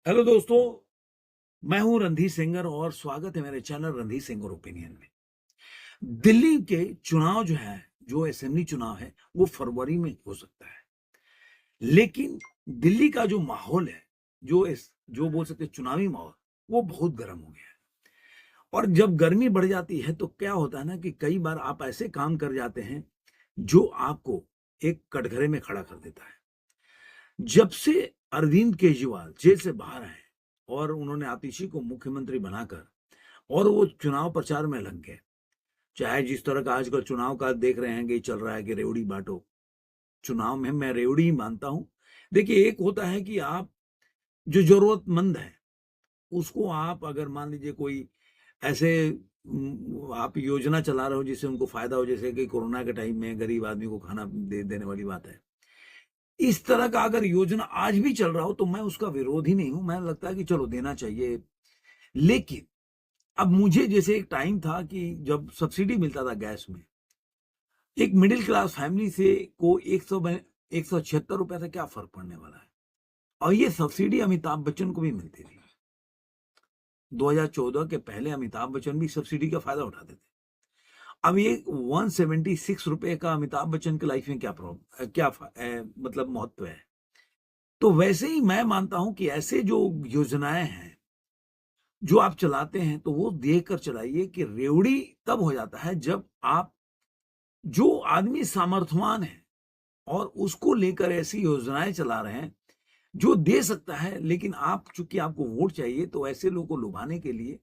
Hello दोस्तों, मैं हूं रणधीर सिंगर और स्वागत है मेरे चैनल रणधीर सिंगर ओपिनियन में। दिल्ली के चुनाव जो है, जो असेंबली चुनाव है, वो फरवरी में हो सकता है। लेकिन दिल्ली का जो माहौल है, जो बोल सकते हैं चुनावी माहौल, वो बहुत गर्म हो गया है। और जब गर्मी बढ़ जाती है तो क्या होता है ना कि कई बार आप ऐसे काम कर जाते हैं जो आपको एक कटघरे में खड़ा कर देता है। जब से अरविंद केजरीवाल जेल से बाहर आए और उन्होंने आतिशी को मुख्यमंत्री बनाकर और वो चुनाव प्रचार में लग गए, चाहे जिस तरह का आजकल चुनाव का देख रहे हैं कि चल रहा है कि रेवड़ी बांटो। चुनाव में मैं रेवड़ी ही मानता हूं। देखिए, एक होता है कि आप जो जरूरतमंद है उसको आप अगर मान लीजिए कोई ऐसे आप योजना चला रहे हो जिससे उनको फायदा हो, जैसे कि कोरोना के टाइम में गरीब आदमी को खाना देने वाली बात है। इस तरह का अगर योजना आज भी चल रहा हो तो मैं उसका विरोधी नहीं हूं, मैं लगता है कि चलो देना चाहिए। लेकिन अब मुझे जैसे एक टाइम था कि जब सब्सिडी मिलता था गैस में, एक मिडिल क्लास फैमिली से को 176 रुपए से क्या फर्क पड़ने वाला है। और ये सब्सिडी अमिताभ बच्चन को भी मिलती थी। 2014 के पहले अमिताभ बच्चन भी सब्सिडी का फायदा उठाते थे। अब ये 176 रुपए का अमिताभ बच्चन की लाइफ में क्या प्रॉब्लम, मतलब महत्व है। तो वैसे ही मैं मानता हूं कि ऐसे जो योजनाएं हैं जो आप चलाते हैं तो वो देख कर चलाइए कि रेवड़ी तब हो जाता है जब आप जो आदमी सामर्थ्यवान है और उसको लेकर ऐसी योजनाएं चला रहे हैं जो दे सकता है, लेकिन आप चूंकि आपको वोट चाहिए तो ऐसे लोगों को लुभाने के लिए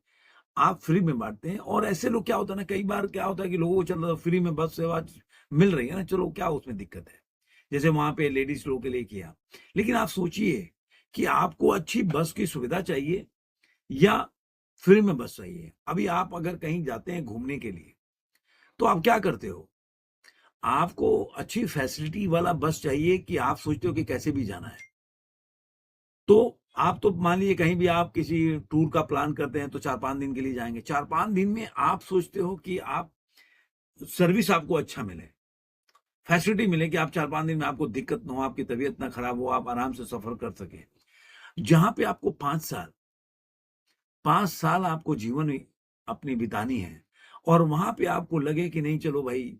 आप फ्री में बांटते हैं। और ऐसे लोग क्या होता है ना, कई बार क्या होता है कि लोगों को चलो फ्री में बस सेवा मिल रही है ना, चलो क्या उसमें दिक्कत है। जैसे वहां पे लेडीज लोगों के लिए किया। लेकिन आप सोचिए कि आपको अच्छी बस की सुविधा चाहिए या फ्री में बस चाहिए। अभी आप अगर कहीं जाते हैं घूमने के लिए तो आप क्या करते हो, आपको अच्छी फैसिलिटी वाला बस चाहिए कि आप सोचते हो कि कैसे भी जाना है। तो आप तो मान लीजिए कहीं भी आप किसी टूर का प्लान करते हैं तो 4-5 दिन के लिए जाएंगे। 4-5 दिन में आप सोचते हो कि आप सर्विस आपको अच्छा मिले, फैसिलिटी मिले कि आप 4-5 दिन में आपको दिक्कत ना हो, आपकी तबीयत ना खराब हो, आप आराम से सफर कर सके। जहां पे आपको 5 साल आपको जीवन में अपनी बितानी है और वहां पे आपको लगे कि नहीं चलो भाई,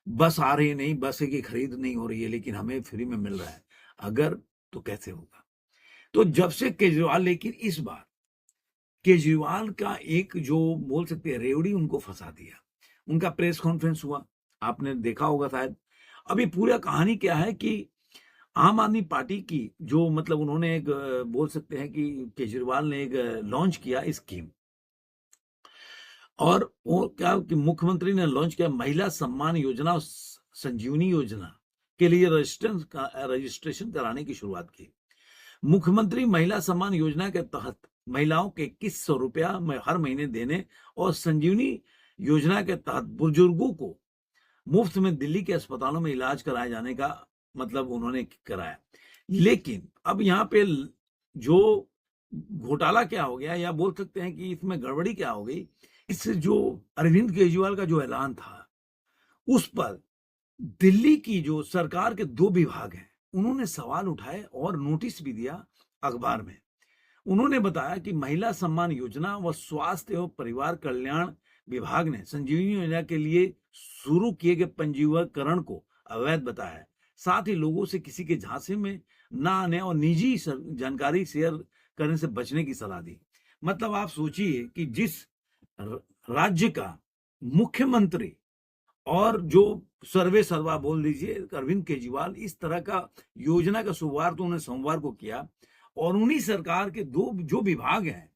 बस आ रही है, नहीं बस की खरीद नहीं हो रही है लेकिन हमें फ्री में मिल रहा है, अगर तो कैसे होगा। तो जब से केजरीवाल, लेकिन इस बार केजरीवाल का एक जो बोल सकते हैं रेवड़ी उनको फंसा दिया। उनका प्रेस कॉन्फ्रेंस हुआ, आपने देखा होगा शायद। अभी पूरा कहानी क्या है कि आम आदमी पार्टी की जो मतलब उन्होंने एक बोल सकते हैं कि केजरीवाल ने एक लॉन्च किया स्कीम। और वो क्या कि मुख्यमंत्री ने लॉन्च किया महिला सम्मान योजना और संजीवनी योजना के लिए रजिस्ट्रेशन कराने की शुरुआत की। मुख्यमंत्री महिला सम्मान योजना के तहत महिलाओं के 2100 रुपया में हर महीने देने और संजीवनी योजना के तहत बुजुर्गों को मुफ्त में दिल्ली के अस्पतालों में इलाज कराए जाने का मतलब उन्होंने कराया। लेकिन अब यहाँ पे जो घोटाला क्या हो गया या बोल सकते हैं कि इसमें गड़बड़ी क्या हो गई, इस जो अरविंद केजरीवाल का जो ऐलान था उस पर दिल्ली की जो सरकार के 2 विभाग हैं उन्होंने सवाल उठाए और नोटिस भी दिया अखबार में। उन्होंने बताया कि महिला सम्मान योजना व स्वास्थ्य एवं परिवार कल्याण विभाग ने संजीवनी योजना के लिए शुरू किए गए पंजीकरण को अवैध बताया है। साथ ही लोगों से किसी के झांसे में ना आने और निजी जानकारी शेयर करने से बचने की सलाह दी। मतलब आप सोचिए कि जिस राज्य का मुख्यमंत्री और जो सर्वे सर्वा बोल दीजिए अरविंद केजरीवाल इस तरह का योजना का शुरुआत तो उन्होंने सोमवार को किया और उन्हीं सरकार के 2 जो विभाग हैं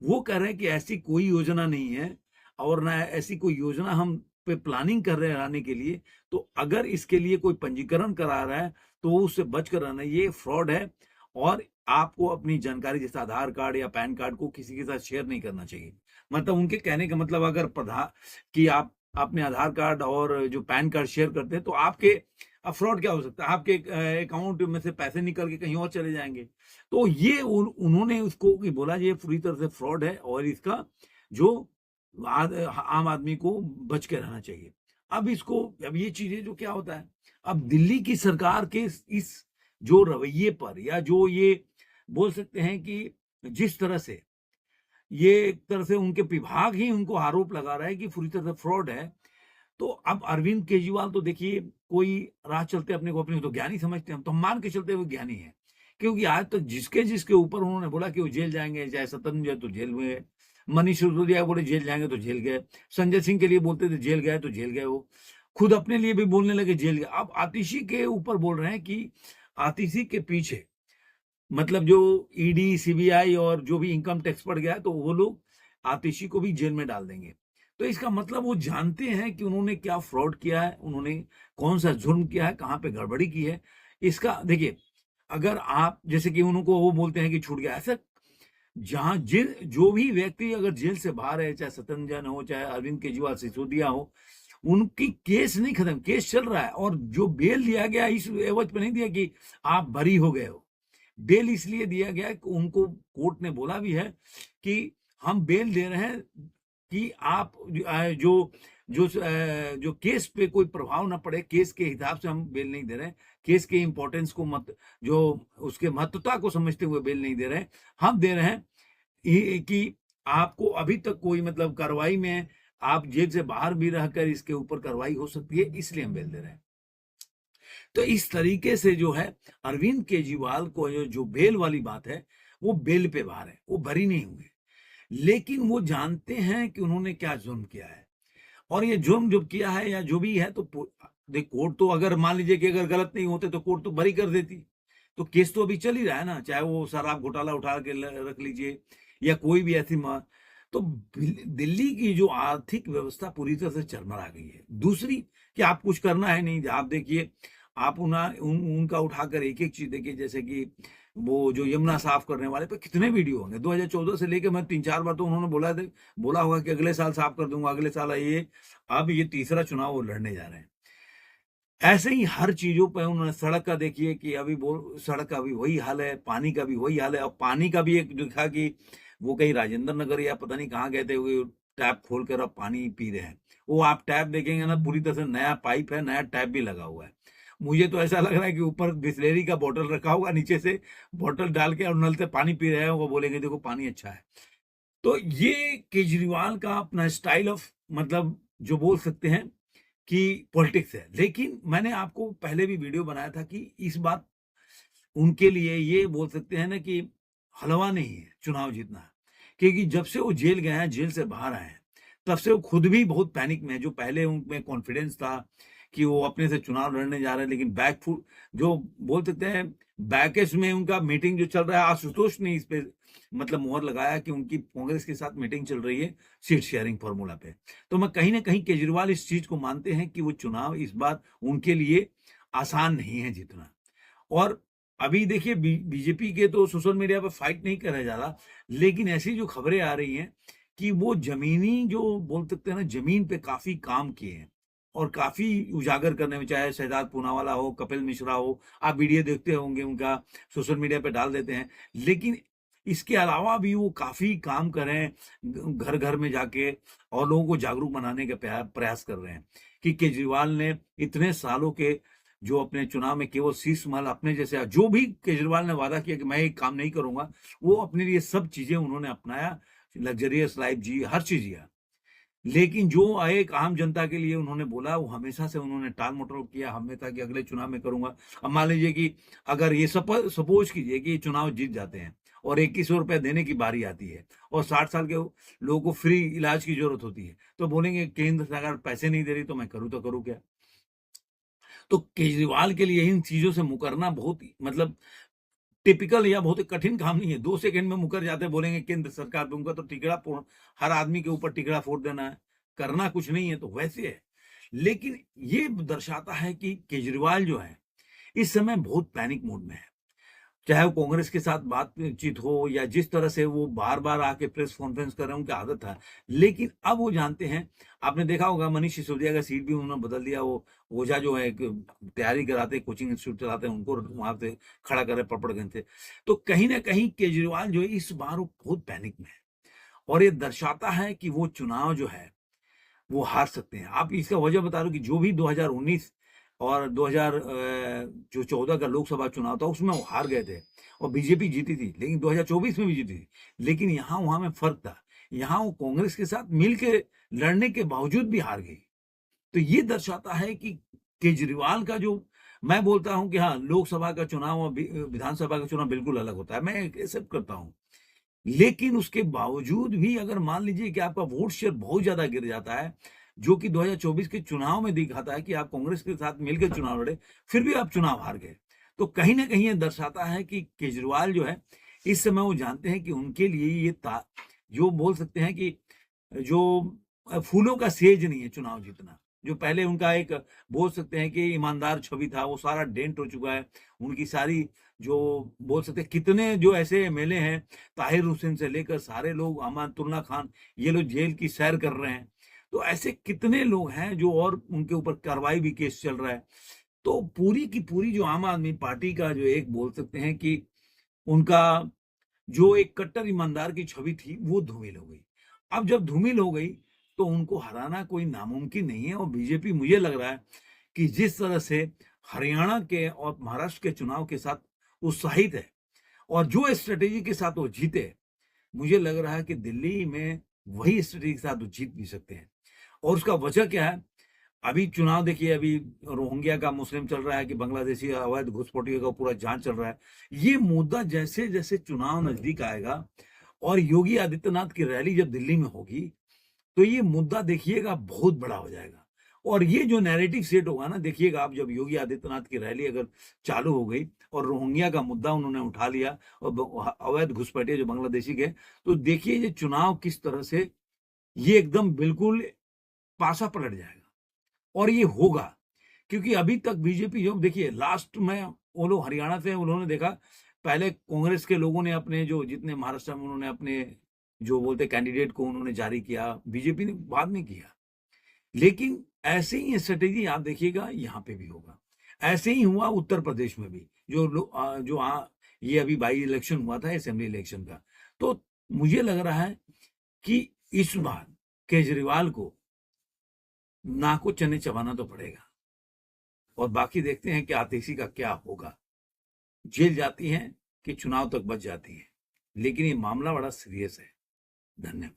वो कह रहे हैं कि ऐसी कोई योजना नहीं है और ना ऐसी कोई योजना हम पे प्लानिंग कर रहे हैं आने के लिए। तो अगर इसके लिए कोई पंजीकरण करा रहा है तो वो उससे बच कर रहना, ये फ्रॉड है। और आपको अपनी जानकारी जैसे आधार कार्ड या पैन कार्ड को किसी के साथ शेयर नहीं करना चाहिए। मतलब उनके कहने का मतलब अगर प्रधान कि आप अपने आधार कार्ड और जो पैन कार्ड शेयर करते हैं तो आपके अब फ्रॉड क्या हो सकता है, आपके अकाउंट में से पैसे निकल के कहीं और चले जाएंगे। तो ये उन्होंने उसको कि बोला ये पूरी तरह से फ्रॉड है और इसका जो आम आदमी को बच के रहना चाहिए। अब ये चीजें जो क्या होता है, अब दिल्ली की सरकार के इस जो रवैये पर या जो ये बोल सकते हैं कि जिस तरह से ये एक तरह से उनके विभाग ही उनको आरोप लगा रहा है कि पूरी तरह से फ्रॉड है। तो अब अरविंद केजरीवाल तो देखिए, कोई राह चलते अपने को अपने को तो ज्ञानी समझते हैं, हम तो मान के चलते हुए ज्ञानी हैं। क्योंकि आज तक जिसके ऊपर उन्होंने बोला कि वो जेल जाएँगे, चाहे शतरंजय तो जेल में गए, मनीष सिसोदिया बोले जेल जाएँगे तो जेल गए, संजय सिंह के लिए बोलते थे जेल गए तो जेल गए वो। खुद अपने लिए भी बोलने लगे जेल गए। अब आतिशी के ऊपर बोल रहे हैं कि आतिशी के पीछे मतलब जो ईडी, सीबीआई और जो भी इनकम टैक्स पड़ गया है, तो वो लोग आतिशी को भी जेल में डाल देंगे। तो इसका मतलब वो जानते हैं कि उन्होंने क्या फ्रॉड किया है, उन्होंने कौन-सा जुर्म किया है, कहाँ पे गड़बड़ी की है। इसका देखिए, अगर आप जैसे कि उनको वो बोलते हैं कि छूट गया, ऐसा जहाँ जिन जो भी व्यक्ति अगर जेल से बाहर है, चाहे सत्येंद्र हो, चाहे अरविंद केजरीवाल, सिसोदिया हो, उनकी केस नहीं खत्म, केस चल रहा है और जो बेल दिया गया इस एवज पे नहीं दिया कि आप बरी हो गए हो। बेल इसलिए दिया गया कि उनको कोर्ट ने बोला भी है कि हम बेल दे रहे हैं कि आप जो जो केस पे कोई प्रभाव ना पड़े, केस के हिसाब से हम बेल नहीं दे रहे हैं। केस के इम्पोर्टेंस को मत जो उसके महत्वता को समझते हुए बेल नहीं दे रहे हैं। हम दे रहे हैं ये कि आपको अभी तक कोई मतलब कार्रवाई में आप जेल से बाहर भी रहकर इसके ऊपर कार्रवाई हो सकती है, इसलिए हम बेल दे रहे हैं। तो इस तरीके से जो है अरविंद केजरीवाल को जो बेल वाली बात है, वो बेल पे बाहर है, वो बरी नहीं हुए। लेकिन वो जानते हैं कि उन्होंने क्या जुर्म किया है और ये जुर्म जो किया है या जो भी है तो देख कोर्ट तो अगर मान लीजिए कि अगर गलत नहीं होते तो कोर्ट तो बरी कर देती। तो केस तो अभी चल ही रहा है ना, चाहे वो शराब घोटाला उठा के रख लीजिए या कोई भी ऐसी तो दिल्ली की जो आर्थिक व्यवस्था पूरी तरह से चरमरा गई है। दूसरी कि आप कुछ करना है नहीं, आप देखिए आप उनका उठाकर एक-एक चीज़ देखिए, जैसे कि वो जो यमुना साफ करने वाले पे कितने वीडियो होंगे। 2014 से लेके मैं 3-4 बार तो उन्होंने बोला होगा कि अगले साल साफ कर दूँगा, अगले साल ये अब ये तीसरा चुनाव वो लड़ने जा रहे हैं। ऐसे ही हर चीज़ों पे उन्होंने सड़क का देखिए कि अभी वो सड़क का भी वही हाल है, पानी का भी वही हाल है और पानी का भी एक दिखा कि वो कहीं राजेंद्र नगर या पता नहीं कहाँ गए थे, वो टैप खोलकर अब पानी पी रहे हैं। वो आप टैप देखेंगे ना, पूरी तरह से नया पाइप है, नया टैप भी लगा हुआ है। मुझे तो ऐसा लग रहा है कि ऊपर बिसलेरी का बॉटल रखा होगा, नीचे से बॉटल डाल के और नल से पानी पी रहे हैं, वो बोलेंगे देखो पानी अच्छा है। तो ये केजरीवाल का अपना स्टाइल ऑफ मतलब जो बोल सकते हैं कि पॉलिटिक्स है। लेकिन मैंने आपको पहले भी वीडियो बनाया था कि इस बार उनके लिए ये बोल सकते हैं ना कि हलवा नहीं है चुनाव जीतना। क्योंकि जब से वो जेल गए हैं, जेल से बाहर आए हैं, तब से वो खुद भी बहुत पैनिक में है। जो पहले उनमें कॉन्फिडेंस था कि वो अपने से चुनाव लड़ने जा रहे हैं, लेकिन बैकफुट जो बोल सकते हैं बैकेस में उनका मीटिंग जो चल रहा है, आशुतोष ने इस पे मतलब मुहर लगाया कि उनकी कांग्रेस के साथ मीटिंग चल रही है सीट शेयरिंग फॉर्मूला पे। तो मैं कहीं न कहीं केजरीवाल इस चीज़ को मानते हैं कि वो चुनाव इस बार उनके लिए आसान नहीं है जीतना। और अभी देखिए बीजेपी के तो सोशल मीडिया पे फाइट नहीं करा जा रहा, लेकिन ऐसी जो खबरें आ रही हैं कि वो ज़मीनी जो बोल सकते हैं ना, ज़मीन पे काफ़ी काम किए हैं और काफ़ी उजागर करने में, चाहे शहजाद पूनावाला हो, कपिल मिश्रा हो, आप वीडियो देखते होंगे उनका, सोशल मीडिया पे डाल देते हैं। लेकिन इसके अलावा भी वो काफ़ी काम कर रहे हैं, घर-घर में जाके और लोगों को जागरूक बनाने का प्रयास कर रहे हैं कि केजरीवाल ने इतने सालों के जो अपने चुनाव में केवल शीश महल अपने जैसे जो भी केजरीवाल ने वादा किया कि मैं ये काम नहीं करूँगा, वो अपने लिए सब चीज़ें उन्होंने अपनाया, लग्ज़रियस लाइफ़ जी, हर चीज़ जिया। लेकिन जो एक आम जनता के लिए उन्होंने बोला, वो हमेशा से उन्होंने टाल-मटोल किया, हमेशा कि अगले चुनाव में करूँगा। अब मान लीजिए कि अगर ये सपोज़ कीजिए कि ये चुनाव जीत जाते हैं और ₹2100 देने की बारी आती है और 60 साल के लोगों को फ्री इलाज की ज़रूरत होती है, तो बोलेंगे केंद्र सरकार पैसे नहीं दे रही, तो मैं करूँ तो करूँ क्या? तो केजरीवाल के लिए इन चीज़ों से मुकरना बहुत ही मतलब टिपिकल या बहुत ही कठिन काम नहीं है। 2 सेकंड में मुकर जाते हैं, बोलेंगे केंद्र सरकार पे उनका तो टिकड़ा फोड़, हर आदमी के ऊपर टिकड़ा फोड़ देना है, करना कुछ नहीं है, तो वैसे है। लेकिन ये दर्शाता है कि केजरीवाल जो है, इस समय बहुत पैनिक मोड में है। चाहे वो कांग्रेस के साथ बातचीत हो या जिस तरह से वो बार-बार आके प्रेस कॉन्फ्रेंस कर रहे हैं, उनकी आदत था। लेकिन अब वो जानते हैं, आपने देखा होगा मनीष सिसोदिया का सीट भी उन्होंने बदल दिया। वो ओझा जो है एक तैयारी कराते, कोचिंग इंस्टीट्यूट चलाते हैं, उनको वहाँ पे खड़ा कर रहे पकड़-पकड़ से। तो कहीं न कहीं केजरीवाल जो है इस बार वो बहुत पैनिक में है और ये दर्शाता है कि वो चुनाव जो है वो हार सकते हैं। आप इसका वजह बता रहे हो कि जो भी 2019 और 2000 जो 14 का लोकसभा चुनाव था उसमें वो हार गए थे और बीजेपी जीती थी, लेकिन 2024 में भी जीती थी, लेकिन यहाँ वहां में फर्क था। यहाँ वो कांग्रेस के साथ मिलके लड़ने के बावजूद भी हार गई। तो ये दर्शाता है कि केजरीवाल का जो, मैं बोलता हूं कि हाँ, लोकसभा का चुनाव और विधानसभा का चुनाव बिल्कुल अलग होता है, मैं एक्सेप्ट करता हूं, लेकिन उसके बावजूद भी अगर मान लीजिए कि आपका वोट शेयर बहुत ज्यादा गिर जाता है, जो कि 2024 के चुनाव में दिखाता है कि आप कांग्रेस के साथ मिलकर चुनाव लड़े, फिर भी आप चुनाव हार गए, तो कहीं ना कहीं ये दर्शाता है कि केजरीवाल जो है, इस समय वो जानते हैं कि उनके लिए ये जो बोल सकते हैं कि जो फूलों का सेज नहीं है चुनाव जीतना। जो पहले उनका एक बोल सकते हैं कि ईमानदार छवि था, वो सारा डेंट हो चुका है। उनकी सारी जो बोल सकते हैं, कितने जो ऐसे एमएलए हैं, ताहिर हुसैन से लेकर सारे लोग, अमानतुल्लाह खान, ये लोग जेल की सैर कर रहे हैं। तो ऐसे कितने लोग हैं जो, और उनके ऊपर कार्रवाई भी केस चल रहा है। तो पूरी की पूरी जो आम आदमी पार्टी का जो एक बोल सकते हैं कि उनका जो एक कट्टर ईमानदार की छवि थी, वो धूमिल हो गई। अब जब धूमिल हो गई तो उनको हराना कोई नामुमकिन नहीं है। और बीजेपी, मुझे लग रहा है कि जिस तरह से हरियाणा के और महाराष्ट्र के चुनाव के साथ उत्साहित है और जो स्ट्रेटेजी के साथ वो जीते, मुझे लग रहा है कि दिल्ली में वही स्ट्रेटेजी के साथ वो जीत भी सकते हैं। और उसका वजह क्या है? अभी चुनाव देखिए, अभी रोहिंग्या का मुस्लिम चल रहा है कि बांग्लादेशी अवैध घुसपैठियों का पूरा जांच चल रहा है। ये मुद्दा जैसे जैसे चुनाव नजदीक आएगा और योगी आदित्यनाथ की रैली जब दिल्ली में होगी, तो ये मुद्दा देखिएगा बहुत बड़ा हो जाएगा। और ये जो नैरेटिव सेट होगा ना, देखिएगा आप, जब योगी आदित्यनाथ की रैली अगर चालू हो गई और रोहिंग्या का मुद्दा उन्होंने उठा लिया और अवैध घुसपैठिए जो बांग्लादेशी के, तो देखिए ये चुनाव किस तरह से ये एकदम बिल्कुल पासा पलट जाएगा। और ये होगा, क्योंकि अभी तक बीजेपी, जो देखिए लास्ट में वो लोग हरियाणा से, उन्होंने देखा पहले कांग्रेस के लोगों ने अपने जो जितने महाराष्ट्र में उन्होंने अपने जो बोलते कैंडिडेट को उन्होंने जारी किया, बीजेपी ने बाद में किया। लेकिन ऐसे ही स्ट्रेटेजी आप देखिएगा यहाँ पे भी होगा। ऐसे ही हुआ उत्तर प्रदेश में भी, ये अभी बाई इलेक्शन हुआ था असेंबली इलेक्शन का। तो मुझे लग रहा है कि इस बार केजरीवाल को नाको चने चबाना तो पड़ेगा। और बाकी देखते हैं कि आतिशी का क्या होगा। जेल जाती हैं कि चुनाव तक बच जाती है, लेकिन ये मामला बड़ा सीरियस है। धन्यवाद।